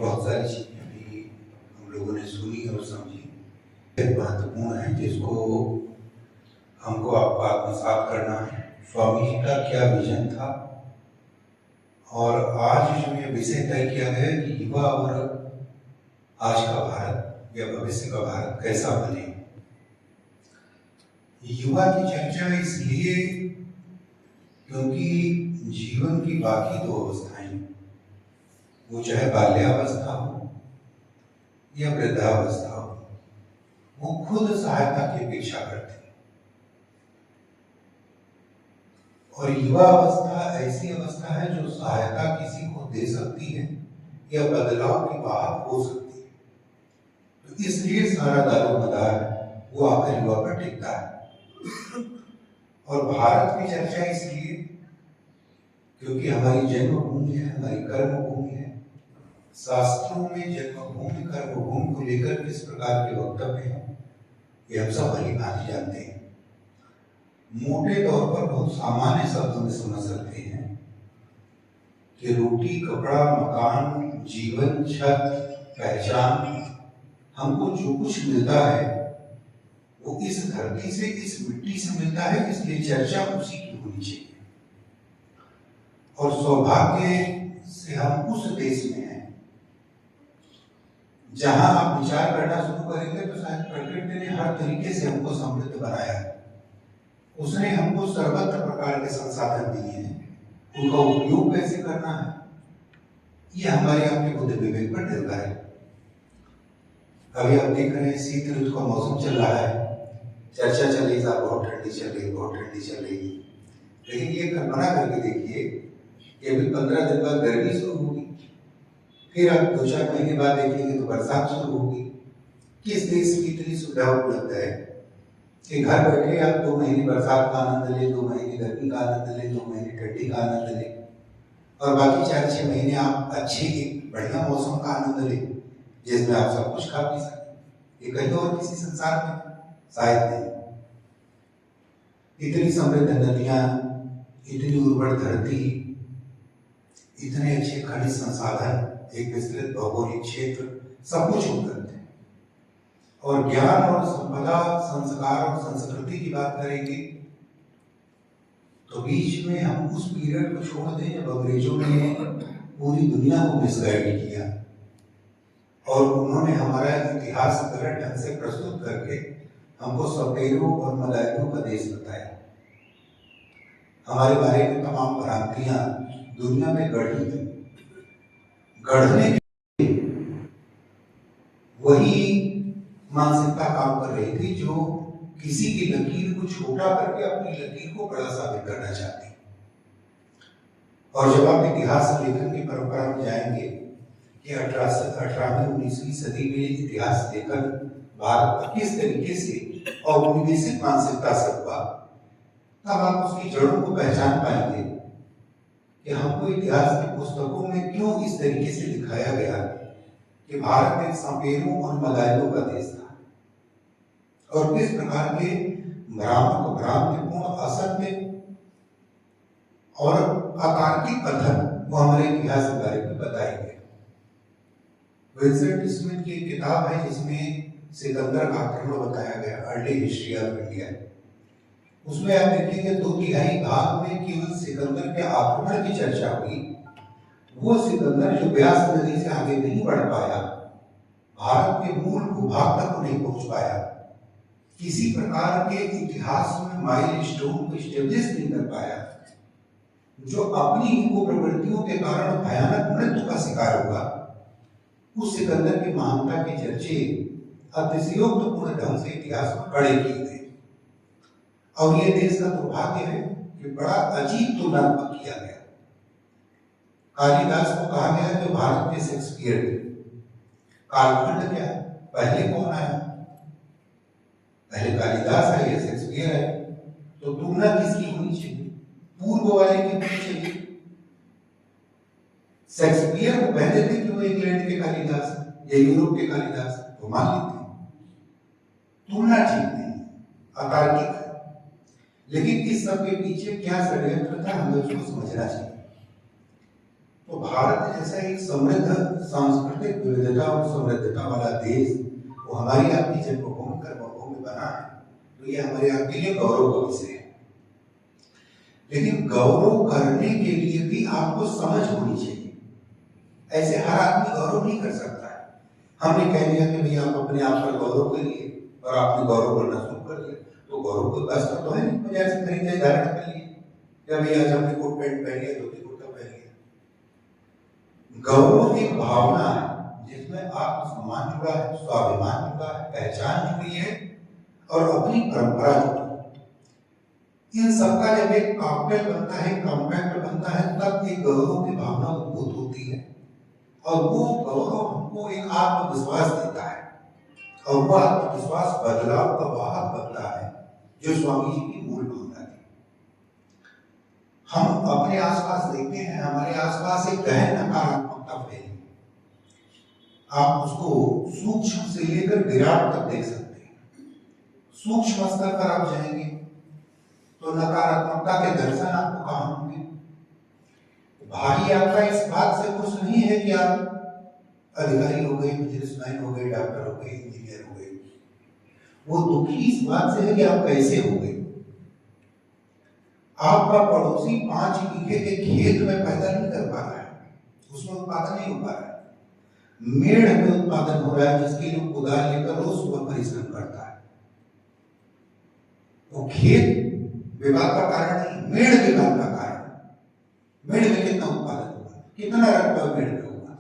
बहुत सारी चीज़ें भी हम लोगों ने सुनी और समझी, महत्वपूर्ण है जिसको हमको आत्मसात करना है। स्वामी जी का क्या विजन था और आज जो ये विषय तय किया गया कि युवा और आज का भारत या भविष्य का भारत कैसा बने। युवा की चर्चा इसलिए क्योंकि जीवन की बाकी दो अवस्थाएं, वो चाहे बाल्यावस्था हो या वृद्धावस्था हो, वो खुद सहायता की अपेक्षा करते हैं। और युवा अवस्था ऐसी अवस्था है जो सहायता किसी को दे सकती है या बदलाव की वाहक हो सकती है। तो इसलिए सारा दारोमदार वो आकर युवा पर टिकता है। और भारत की चर्चा इसलिए क्योंकि हमारी जन्मभूमि है, हमारी कर्मभूमि है। शास्त्रों में जन्मभूमि कर्मभूमि को लेकर किस प्रकार के वक्तव्य हैं ये हम सब भली भांति जानते हैं। मोटे तौर पर बहुत सामान्य शब्दों में समझ सकते हैं कि रोटी, कपड़ा, मकान, जीवन, छत, पहचान, हमको जो कुछ मिलता है वो इस धरती से, इस मिट्टी से मिलता है, इसलिए चर्चा उसी की होनी चाहिए। और सौभाग्य से हम उस देश में हैं जहां आप विचार करना शुरू करेंगे तो शायद प्रकृति ने हर तरीके से हमको समृद्ध बनाया है। उसने हमको सर्वत्र प्रकार के संसाधन दिए हैं, उनका उपयोग कैसे करना है ये हमारे आपके बुद्धि विवेक पर निर्भर है। अभी आप देख रहे हैं शीत ऋतु का मौसम चल रहा है, चर्चा चल रही है बहुत ठंडी चल रही, बहुत ठंडी चल रही। लेकिन ये कल्पना करके देखिए कि अभी 15 दिन बाद गर्मी शुरू होगी, फिर आप 2-4 महीने बाद देखेंगे तो बरसात शुरू होगी। किस देश की इतनी सुविधा उपलब्ध है कि घर बैठे आप 2 महीने बरसात का आनंद ले, 2 महीने गर्मी का आनंद ले, 2 महीने ठंडी का आनंद ले और बाकी 4-6 महीने आप अच्छे एक बढ़िया मौसम का आनंद ले जिसमें आप सब कुछ खा पी सकते। ये कहीं और किसी संसार में शायद नहीं। इतनी समृद्ध नदियां, इतनी उर्वर धरती, इतने अच्छे खनिज संसाधन, एक विस्तृत भौगोलिक क्षेत्र, सब कुछ उपलब्ध है। और ज्ञान और संपदा, संस्कार और संस्कृति की बात करेंगे तो बीच में हम उस पीरियड को छोड़ दें जब अंग्रेजों ने पूरी दुनिया को मिसगाइड किया और उन्होंने हमारा इतिहास गलत ढंग से प्रस्तुत करके हमको सपेरों और मलाइकों का देश बताया। हमारे बारे में तमाम भ्रांतियां दुनिया में गढ़ी थी। गढ़ने के वही मानसिकता काम कर रही थी जो किसी की लकीर को छोटा करके अपनी लकीर को बड़ा साबित करना चाहती। और जब आप इतिहास लेखन की परंपरा में जाएंगे कि 18वीं-19वीं सदी में इतिहास लेखन भारत का किस तरीके से औपनिवेशिक मानसिकता से हुआ, तब आप उसकी जड़ों को पहचान पाएंगे कि हमको इतिहास की पुस्तकों में क्यों इस तरीके से दिखाया गया कि भारत एक सपेरों और मलाइकों का देश था और किस प्रकार के भ्रांतिपूर्ण, असत्य और अतार्किक कथन वो हमारे इतिहास के बारे में बताए गए। विंसेंट स्मिथ की किताब है जिसमें सिकंदर का आक्रमण बताया गया, अर्ली हिस्ट्री ऑफ इंडिया। उसमें आप देखेंगे 2/3 भाग में केवल सिकंदर के आक्रमण की चर्चा हुई। वो सिकंदर जो व्यास नदी से आगे नहीं बढ़ पाया, भारत के मूल भूभाग तक नहीं पहुंच पाया, किसी प्रकार के इतिहास में माइलस्टोन को स्टेब्लिश नहीं कर पाया, जो अपनी ही प्रवृत्तियों के कारण भयानक मृत्यु का शिकार हुआ, उस सिकंदर की महानता के चर्चे अतिशयोक्तपूर्ण ढंग से इतिहास में खड़े किए गए। और ये देश का दुर्भाग्य है कि बड़ा अजीब तुलनात्मक किया गया। कालिदास को कहा गया कि भारत के शेक्सपियर थे। कालखंड क्या है? पहले कौन आया? पहले कालिदास है या शेक्सपियर है? तो तुलना किसकी होनी चाहिए? पूर्व वाले की होनी चाहिए। शेक्सपियर को पहले थे कि वो इंग्लैंड के कालिदास या यूरोप के कालिदास, तो मान लेते हैं। तुलना ठीक नहीं, अतार्किक है। लेकिन इस सब के पीछे क्या षड्यंत्र था, हमें उसको समझना चाहिए। तो भारत जैसा एक समृद्ध सांस्कृतिक विविधता और समृद्धता वाला देश वो हमारी आपकी जन्मभूमि कर्मभूमि बना है, तो ये हमारे आपके लिए गौरव का विषय है। लेकिन गौरव करने के लिए भी आपको समझ होनी चाहिए। ऐसे हर आदमी गौरव नहीं कर सकता है। हमने कह दिया कि भैया आप अपने आप पर गौरव करिए और आपने गौरव करना शुरू कर दिया, तो गौरव कोई बस तो है नहीं, बाजार से खरीदे धारण कर लिए या भैया आज हमने कोट पैंट पहन लिया, धोती कुर्ता पहन लिया। गौरव एक भावना है जिसमें आत्मसम्मान जुड़ा है, स्वाभिमान जुड़ा है, पहचान जुड़ी है और अपनी परंपरा जुड़ी है। इन सबका जब एक कॉकटेल बनता है, कॉम्पैक्ट बनता है, तब एक गौरव की भावना उद्भूत होती है और वो गौरव हमको एक आत्मविश्वास देता है और वो आत्मविश्वास बदलाव का वाहक बनता है, जो स्वामी जी की मूल भावना थी। हम अपने आसपास देखते हैं, हमारे आसपास एक गहन नकारात्मकता फैली। आप उसको सूक्ष्म से लेकर विराट तक देख सकते हैं। सूक्ष्म स्तर पर आप जाएंगे तो नकारात्मकता के दर्शन आपको कहाँ होंगे। भारी यात्रा इस बात से खुश नहीं है कि आप अधिकारी हो गए, बिजनेसमैन हो गए, डॉक्टर हो गए, इंजीनियर हो गए। वो दुखी इस बात से है कि आप कैसे हो गए। आपका पड़ोसी 5 बीघे के खेत में पैदा नहीं कर पा रहा है, उसमें उत्पादन नहीं हो पा रहा है। मेड़ में उत्पादन हो रहा है, जिसके लिए कुदाल लेकर रोज सुबह परिश्रम करता है। वो खेत विवाद का कारण नहीं, मेड़ विवाद का कारण। मेड़ में कितना उत्पादन होगा, कितना रकबा मेड़ में होगा।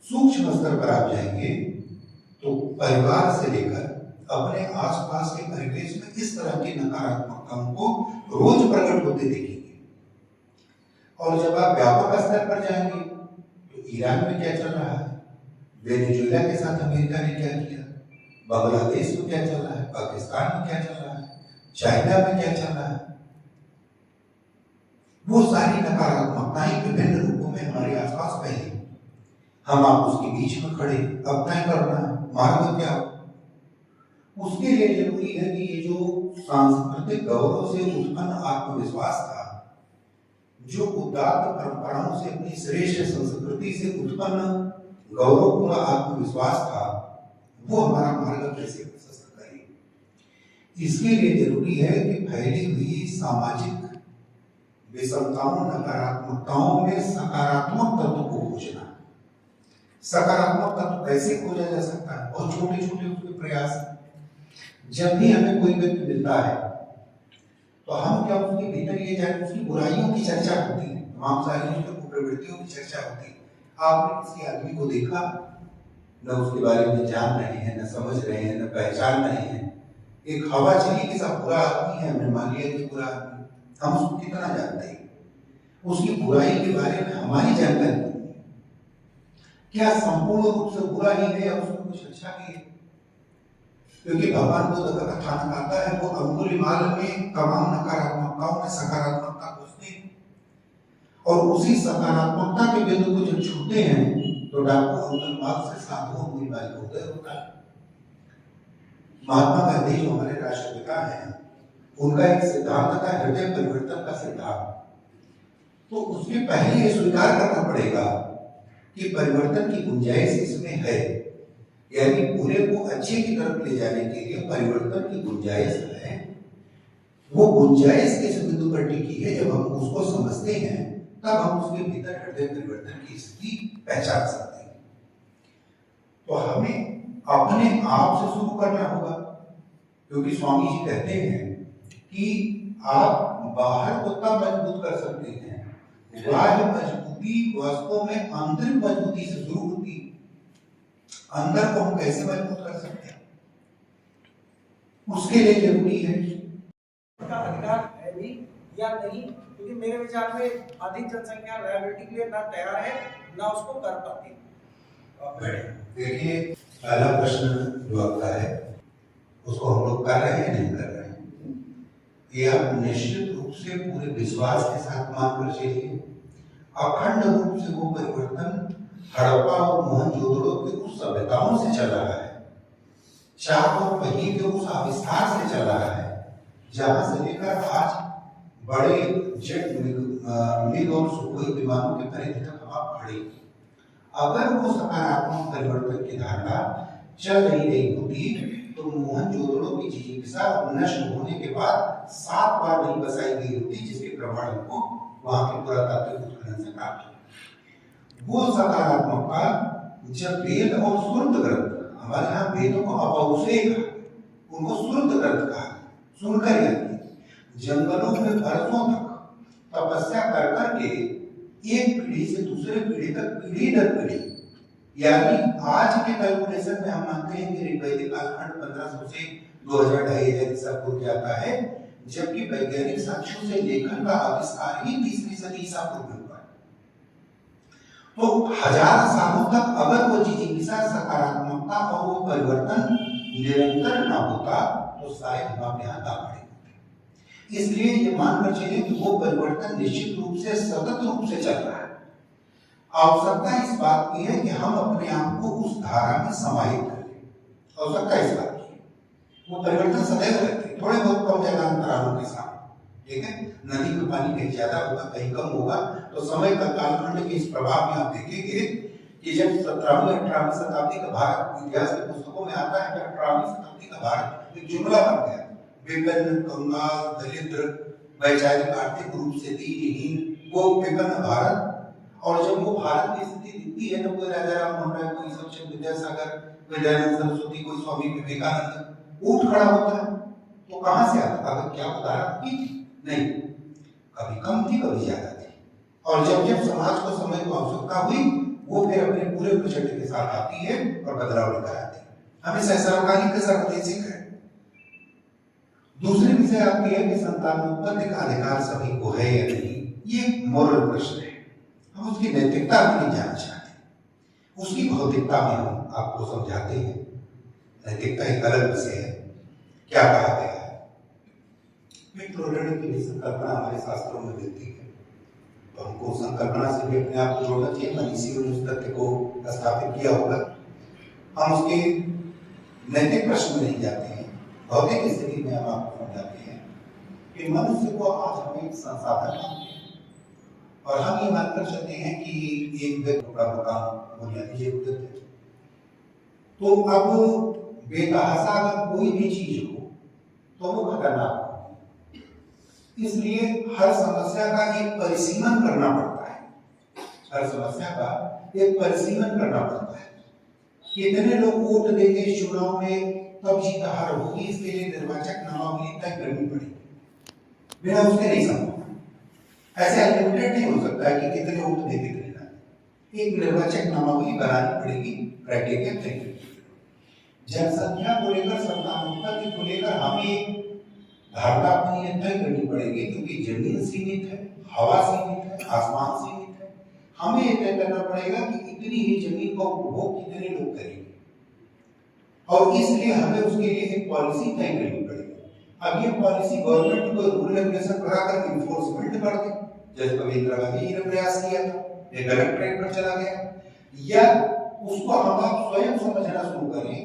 सूक्ष्म स्तर पर आप जाएंगे तो परिवार से लेकर अपने आसपास के परिवेश में इस तरह की नकारात्मकताओं को रोज प्रकट होते देखेंगे। और जब आप व्यापक स्तर पर जाएंगे तो ईरान में क्या चल रहा है, वेनेजुएला के साथ अमेरिका ने क्या किया, बांग्लादेश में क्या चल रहा है, पाकिस्तान में क्या चल रहा है, चाइना में क्या चल रहा है। वो सारी नकारात्मकताएं विभिन्न रूपों में हमारे आसपास फैली। हम आप उसके बीच में खड़े, अब तय करना है मार्ग क्या हो। उसके लिए जरूरी है कि ये जो सांस्कृतिक गौरव से उत्पन्न आत्मविश्वास था, जो उदात्त परंपराओं से, अपनी श्रेष्ठ संस्कृति से उत्पन्न गौरवपूर्ण आत्मविश्वास था, वो हमारा मार्ग कैसे प्रशस्त करे। इसके लिए जरूरी है कि फैली हुई सामाजिक विषमताओं, नकारात्मकताओं में सकारात्मक तत्व को खोजना। सकारात्मक तत्व कैसे खोजा जा सकता है, बहुत छोटे छोटे उसके प्रयास। जब भी हमें कोई व्यक्ति मिलता है तो हम क्या उसके भीतर ये जाए, उसकी बुराइयों की चर्चा होती है, तमाम सारी प्रवृत्तियों की चर्चा होती है। आपने किसी आदमी को देखा, न उसके बारे में जान रहे हैं, न समझ रहे हैं, न पहचान रहे हैं। एक हवा चली कि सब बुरा आदमी है, हमने मान लिया कि बुरा आदमी। हम उसको कितना जानते हैं, उसकी बुराई के बारे में हमारी जानकारी क्या संपूर्ण रूप से बुरा ही है या उसमें कुछ अच्छा भी है। क्योंकि भगवान बुद्ध का कथानक आता है, वो अंगुलीमाल में तमाम नकारात्मकताओं में सकारात्मकता खोजते हैं और उसी सकारात्मकता के बिंदु को जब छूते हैं तो डाकू अंगुलीमाल से साधु अंगुलीमाल को उदय होता है। महात्मा गांधी जो हमारे राष्ट्रपिता हैं, उनका एक सिद्धांत था हृदय परिवर्तन का सिद्धांत। तो उसके पहले ये स्वीकार करना पड़ेगा कि परिवर्तन की गुंजाइश इसमें है, यानी बुरे को अच्छे की तरफ ले जाने के लिए परिवर्तन की गुंजाइश है। वो गुंजाइश किस बिंदु पर टिकी है, जब हम उसको समझते हैं तब हम उसके भीतर हृदय परिवर्तन की स्थिति पहचान सकते हैं। तो हमें अपने आप से शुरू करना होगा, क्योंकि स्वामी जी कहते हैं कि आप बाहर को तब मजबूत कर सकते हैं, बाह्य मजबूती वास्तव में आंतरिक मजबूती से शुरू होती है। अंदर को हम कैसे मजबूत कर सकते हैं, उसके लिए जरूरी है का अधिकार है भी या नहीं, क्योंकि मेरे विचार में अधिक जनसंख्या लायबिलिटी के लिए ना तैयार है ना उसको कर पाती। देखिए, पहला प्रश्न जो आपका है उसको हम लोग कर रहे हैं, नहीं कर रहे हैं, ये आप निश्चित रूप से पूरे विश्वास के साथ मानकर चलिए। अखंड रूप से वो परिवर्तन हड़प्पा और मोहनजोदड़ो के उस सभ्यताओं से चल रहा है, चाक और पहिए के उस आविष्कार से चल रहा है, जहां से लेकर आज बड़े जेट मिग और सुखोई विमानों के परिधि तक हवा बढ़ेगी। अगर वो सकारात्मक परिवर्तन की धारणा चल रही होती तो मोहनजोदड़ो की जिजीविका नष्ट होने के बाद 7 बार नहीं बसाई गई होती, जिसके प्रमाण को वहां के पुरातात्विक उत्खनन से प्राप्त हुए। वो सकारात्मकता जब वेद और श्रुत ग्रंथ, हमारे यहाँ वेदों को अपौरुषेय कहा, उनको श्रुत ग्रंथ कहा, सुनकर यानी जंगलों में वर्षों तक तपस्या कर करके एक पीढ़ी से दूसरे पीढ़ी तक, पीढ़ी दर पीढ़ी, यानी आज के कैलकुलेशन में हम मानते हैं कि ऋग्वैदिक कालखंड 1500 से 2000-2500 ईसा पूर्व जाता है, जबकि वैज्ञानिक साक्ष्यों से लेखन का आविष्कार ही 20वीं सदी ईसा पूर्व में हुआ। तो 1000 सालों तक अगर वो जिजीविका, सकारात्मकता और वो परिवर्तन निरंतर ना होता तो शायद हम अपने यहाँ दाखिल होते। इसलिए ये मानकर चलिए कि वो परिवर्तन निश्चित रूप से सतत रूप से चल रहा है। आवश्यकता इस बात की है कि हम अपने आप को उस धारा में समाहित करें। आवश्यकता इस बात की है। वो परिवर्तन सदैव रहते हैं, थोड़े बहुत कम ज्यादा अंतरालों के साथ, ठीक है। नदी में पानी कहीं ज्यादा होगा, कहीं कम होगा, तो समय का कालखंड के इस प्रभाव में आप देखेंगे कि जब 17वीं-18वीं शताब्दी का भारत इतिहास की पुस्तकों में आता है कि 18वीं शताब्दी का भारत एक जुमला बन गया। विभिन्न, कंगाल, दरिद्र, वैचारिक आर्थिक रूप से दीनहीन, वो विभिन्न भारत। और जब वो भारत की स्थिति दिखती है तो कोई राजा राम मोहन राय, कोई ईश्वरचंद्र विद्यासागर, कोई दयानंद सरस्वती, कोई स्वामी विवेकानंद उठ खड़ा होता है, तो कहां से आता? अगर क्या उदाहरण की नहीं, कभी कम थी, कभी ज्यादा थी। और जब जब समाज को समय को आवश्यकता हुई, वो फिर अपने पूरे प्रचंड के साथ आती है और बदलाव लेकर आती है। हमेशा सर्वकालिक के सर्वदेशिक है। दूसरी विषय आपकी है कि संतानोत्पत्ति का अधिकार सभी को है या नहीं, ये मोरल प्रश्न है। हम उसकी नैतिकता भी नहीं जानना चाहते, उसकी भौतिकता में हम आपको समझाते हैं। नैतिकता एक अलग विषय है। क्या कहा गया है? मित्रोदय की संकल्पना हमारे शास्त्रों में मिलती है, तो हमको संकल्पना से भी अपने आप को जोड़ना चाहिए। मनीषियों ने उस तथ्य को स्थापित किया होगा। हम उसके नैतिक प्रश्न में नहीं जाते हैं, भौतिक स्थिति में हम आपको समझाते हैं कि मनुष्य को आज हमें संसाधन है और हम ये मानकर चलते हैं कि एक व्यक्ति का मकान बुनियादी जरूरत है। तो अब बेतहाशा अगर कोई भी चीज हो तो वो खतरनाक हो। इसलिए हर समस्या का एक परिसीमन करना पड़ता है। हर समस्या का एक परिसीमन करना पड़ता है। कितने लोग वोट देंगे चुनाव में, तब जीत हार होगी, इसके लिए निर्वाचक नामावली तय करनी पड़ेगी। बिना उसके नहीं संभव। ऐसे अनलिमिटेड नहीं हो सकता है कि कितने वोट दे कितने ना। एक निर्वाचक नामावली बनानी पड़ेगी, क्राइटेरिया तय करनी। जनसंख्या को लेकर, संतानोत्पत्ति को लेकर हमें धारणा अपनी तय करनी पड़ेगी, क्योंकि जमीन सीमित है, हवा सीमित है, आसमान सीमित है। हमें यह तय करना पड़ेगा कि इतनी ही जमीन का उपभोग कितने लोग करेंगे, और इसलिए हमें उसके लिए एक पॉलिसी तय करनी पड़ेगी। अब ये पॉलिसी गवर्नमेंट को रूल रेगुलेशन बनाकर इन्फोर्समेंट कर दे, जैसे कभी इंदिरा गांधी ने प्रयास किया था, एक गलत ट्रैक पर चला गया, या उसको हम आप स्वयं समझना शुरू करें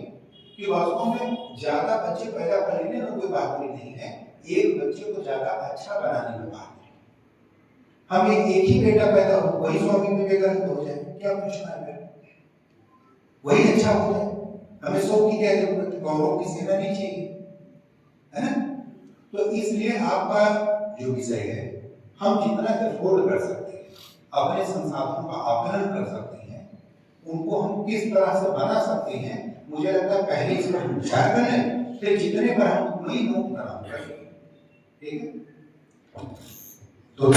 कि वास्तव में ज्यादा बच्चे पैदा करने में कोई बात नहीं है, एक बच्चे को ज्यादा अच्छा बनाने में बात है। हमें एक ही बेटा पैदा हो, वही स्वामी विवेकानंद हो जाए, क्या पूछना है? वही अच्छा हो जाए, हमें शोक की क्या जरूरत है? गौरव की सेना नहीं चाहिए, है ना? तो इसलिए आपका जो विषय है, हम जितना एफोर्ड कर सकते हैं, अपने संसाधनों का आकलन कर सकते हैं, उनको हम किस तरह से बना सकते हैं, मुझे लगता है पहले इस पर विचार कर लें, फिर जितने पर हम उतना ही नोट करा, ठीक है? तो